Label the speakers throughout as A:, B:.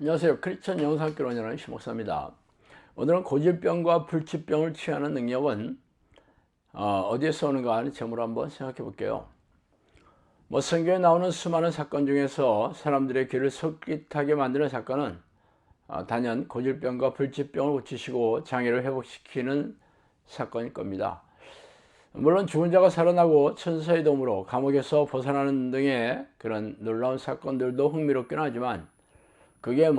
A: 안녕하세요. 크리스천 영상학교 운영하는 심목사입니다. 오늘은 고질병과 불치병을 치유하는 능력은 어디에서 오는가 하는 점으로 한번 생각해 볼게요. 성경에 나오는 수많은 사건 중에서 사람들의 귀를 솔깃하게 만드는 사건은 단연 고질병과 불치병을 고치시고 장애를 회복시키는 사건일 겁니다. 물론 죽은 자가 살아나고 천사의 도움으로 감옥에서 벗어나는 등의 그런 놀라운 사건들도 흥미롭긴 하지만 그게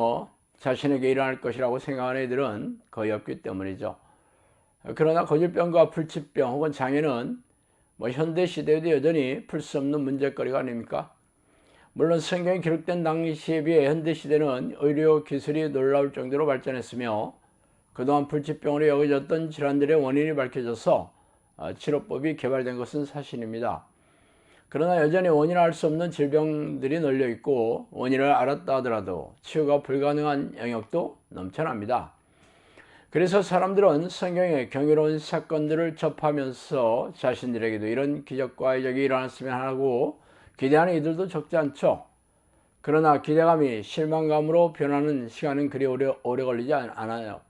A: 자신에게 일어날 것이라고 생각하는 애들은 거의 없기 때문이죠. 그러나 고질병과 불치병 혹은 장애는 현대 시대에도 여전히 풀 수 없는 문제거리가 아닙니까? 물론 성경에 기록된 당시에 비해 현대 시대는 의료 기술이 놀라울 정도로 발전했으며 그동안 불치병으로 여겨졌던 질환들의 원인이 밝혀져서 치료법이 개발된 것은 사실입니다. 그러나 여전히 원인을 알 수 없는 질병들이 널려 있고 원인을 알았다 하더라도 치유가 불가능한 영역도 넘쳐납니다. 그래서 사람들은 성경의 경이로운 사건들을 접하면서 자신들에게도 이런 기적과 이적이 일어났으면 하고 기대하는 이들도 적지 않죠. 그러나 기대감이 실망감으로 변하는 시간은 그리 오래 걸리지 않아요.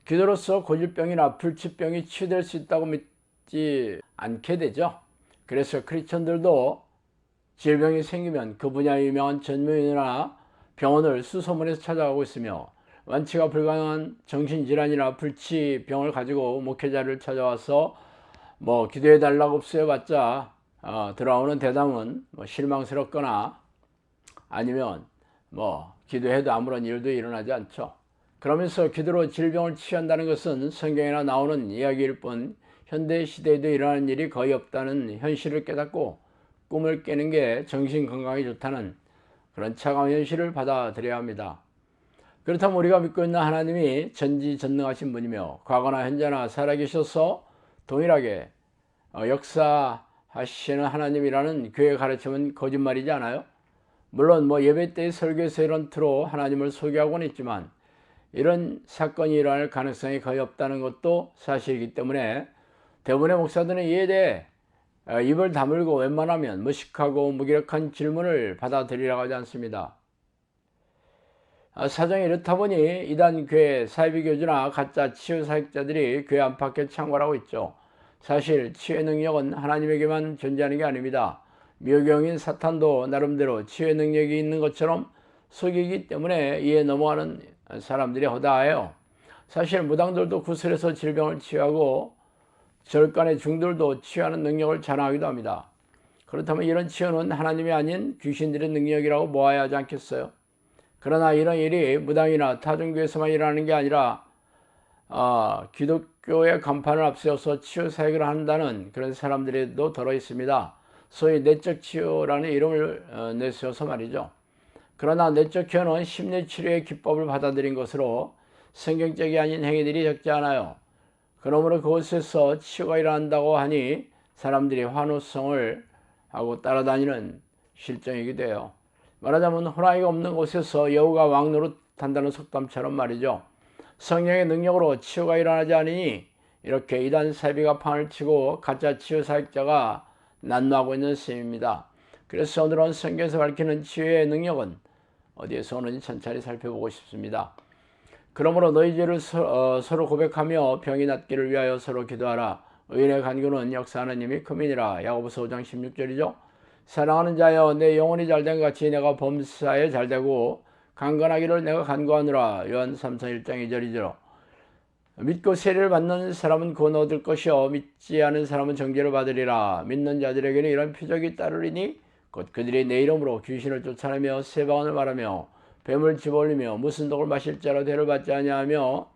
A: 기도로서 고질병이나 불치병이 치유될 수 있다고 믿지 않게 되죠. 그래서 크리스천들도 질병이 생기면 그 분야의 유명한 전문의나 병원을 수소문해서 찾아가고 있으며 완치가 불가능한 정신질환이나 불치병을 가지고 목회자를 찾아와서 기도해달라고 흡수해봤자 들어오는 대답은 실망스럽거나 아니면 기도해도 아무런 일도 일어나지 않죠. 그러면서 기도로 질병을 치유한다는 것은 성경에나 나오는 이야기일 뿐 현대 시대에도 일어나는 일이 거의 없다는 현실을 깨닫고 꿈을 깨는 게 정신 건강에 좋다는 그런 차가운 현실을 받아들여야 합니다. 그렇다면 우리가 믿고 있는 하나님이 전지전능하신 분이며 과거나 현재나 살아계셔서 동일하게 역사하시는 하나님이라는 교회의 가르침은 거짓말이지 않아요? 물론 예배 때의 설교에서 이런 틀로 하나님을 소개하고는 있지만 이런 사건이 일어날 가능성이 거의 없다는 것도 사실이기 때문에 대부분의 목사들은 이에 대해 입을 다물고 웬만하면 무식하고 무기력한 질문을 받아들이려고 하지 않습니다. 사정이 이렇다 보니 이단 교회 사이비교주나 가짜 치유 사역자들이 교회 안팎에 창궐하고 있죠. 사실 치유의 능력은 하나님에게만 존재하는 게 아닙니다. 미호경인 사탄도 나름대로 치유의 능력이 있는 것처럼 속이기 때문에 이에 넘어가는 사람들이 허다해요. 사실 무당들도 구슬에서 질병을 치유하고 절간의 중들도 치유하는 능력을 자랑하기도 합니다. 그렇다면 이런 치유는 하나님이 아닌 귀신들의 능력이라고 모아야 하지 않겠어요? 그러나 이런 일이 무당이나 타종교에서만 일어나는 게 아니라 기독교의 간판을 앞세워서 치유 사역을 한다는 그런 사람들도 더러 있습니다. 소위 내적 치유라는 이름을 내세워서 말이죠. 그러나 내적 치유는 심리치료의 기법을 받아들인 것으로 성경적이 아닌 행위들이 적지 않아요. 그러므로 그곳에서 치유가 일어난다고 하니 사람들이 환호성을 하고 따라다니는 실정이기도 해요. 말하자면 호랑이가 없는 곳에서 여우가 왕 노릇한다는 속담처럼 말이죠. 성령의 능력으로 치유가 일어나지 않으니 이렇게 이단 사이비가 판을 치고 가짜 치유 사역자가 난무하고 있는 셈입니다. 그래서 오늘은 성경에서 밝히는 치유의 능력은 어디에서 오는지 천천히 살펴보고 싶습니다. 그러므로 너희 죄를 서로 고백하며 병이 낫기를 위하여 서로 기도하라. 의인의 간구는 역사하는 힘이 큼이니라. 야고보서 5장 16절이죠. 사랑하는 자여, 내 영혼이 잘된 같이 내가 범사에 잘되고 강건하기를 내가 간구하노라. 요한 3서 1장 2절이죠. 믿고 세례를 받는 사람은 구원 얻을 것이요 믿지 않은 사람은 정죄를 받으리라. 믿는 자들에게는 이런 표적이 따르리니 곧 그들이 내 이름으로 귀신을 쫓아내며 새 방언을 말하며 뱀을 집어올리며 무슨 독을 마실지라도 대를 받지 아니하며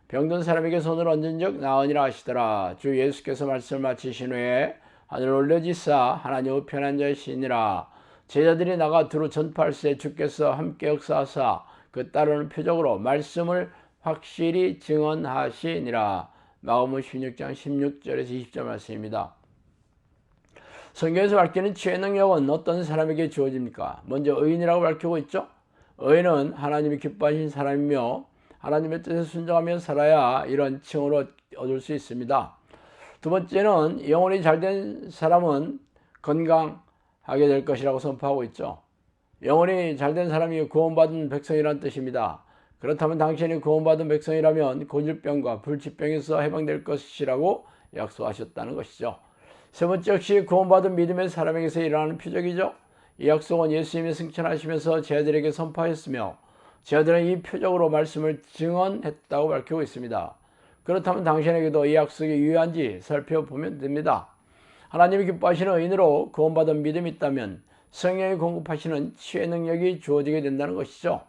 A: 병든 사람에게 손을 얹은즉 나으니라 하시더라. 주 예수께서 말씀을 마치신 후에 하늘 올려지사 하나님 우편한 자의 시니라. 제자들이 나가 두루 전파할세 주께서 함께 역사하사 그 따르는 표적으로 말씀을 확실히 증언하시니라. 마가복음 16장 16절에서 20절 말씀입니다. 성경에서 밝히는 치유의 능력은 어떤 사람에게 주어집니까? 먼저 의인이라고 밝히고 있죠. 의인은 하나님이 기뻐하신 사람이며 하나님의 뜻에 순종하며 살아야 이런 칭호를 얻을 수 있습니다. 두 번째는 영혼이 잘된 사람은 건강하게 될 것이라고 선포하고 있죠. 영혼이 잘된 사람이 구원받은 백성이란 뜻입니다. 그렇다면 당신이 구원받은 백성이라면 고질병과 불치병에서 해방될 것이라고 약속하셨다는 것이죠. 세 번째, 역시 구원받은 믿음의 사람에게서 일어나는 표적이죠. 이 약속은 예수님이 승천하시면서 제자들에게 선포하였으며 제자들은 이 표적으로 말씀을 증언했다고 밝히고 있습니다. 그렇다면 당신에게도 이 약속이 유효한지 살펴보면 됩니다. 하나님이 기뻐하시는 의인으로 구원받은 믿음이 있다면 성령이 공급하시는 치유의 능력이 주어지게 된다는 것이죠.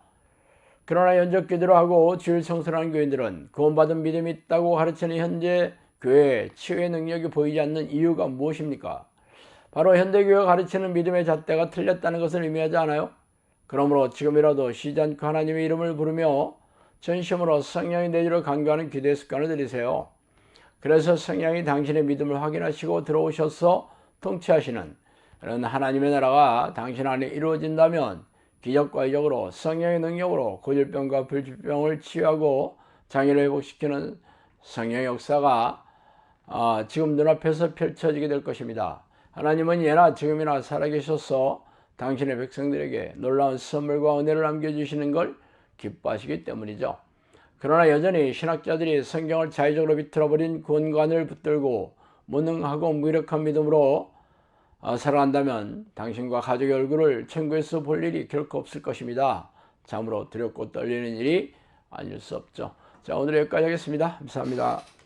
A: 그러나 연적 기도를 하고 주일 성수하는 교인들은 구원받은 믿음이 있다고 가르치는 현재 교회에 치유의 능력이 보이지 않는 이유가 무엇입니까? 바로 현대교회가 가르치는 믿음의 잣대가 틀렸다는 것을 의미하지 않아요? 그러므로 지금이라도 쉬지 않고 하나님의 이름을 부르며 전심으로 성령의 내주를 간구하는 기도의 습관을 들이세요. 그래서 성령이 당신의 믿음을 확인하시고 들어오셔서 통치하시는 그런 하나님의 나라가 당신 안에 이루어진다면 기적과 이적으로 성령의 능력으로 고질병과 불치병을 치유하고 장애를 회복시키는 성령의 역사가 지금 눈앞에서 펼쳐지게 될 것입니다. 하나님은 예나 지금이나 살아계셔서 당신의 백성들에게 놀라운 선물과 은혜를 남겨주시는 걸 기뻐하시기 때문이죠. 그러나 여전히 신학자들이 성경을 자의적으로 비틀어버린 구원관을 붙들고 무능하고 무기력한 믿음으로 살아간다면 당신과 가족의 얼굴을 천국에서 볼 일이 결코 없을 것입니다. 참으로 두렵고 떨리는 일이 아닐 수 없죠. 자, 오늘 여기까지 하겠습니다. 감사합니다.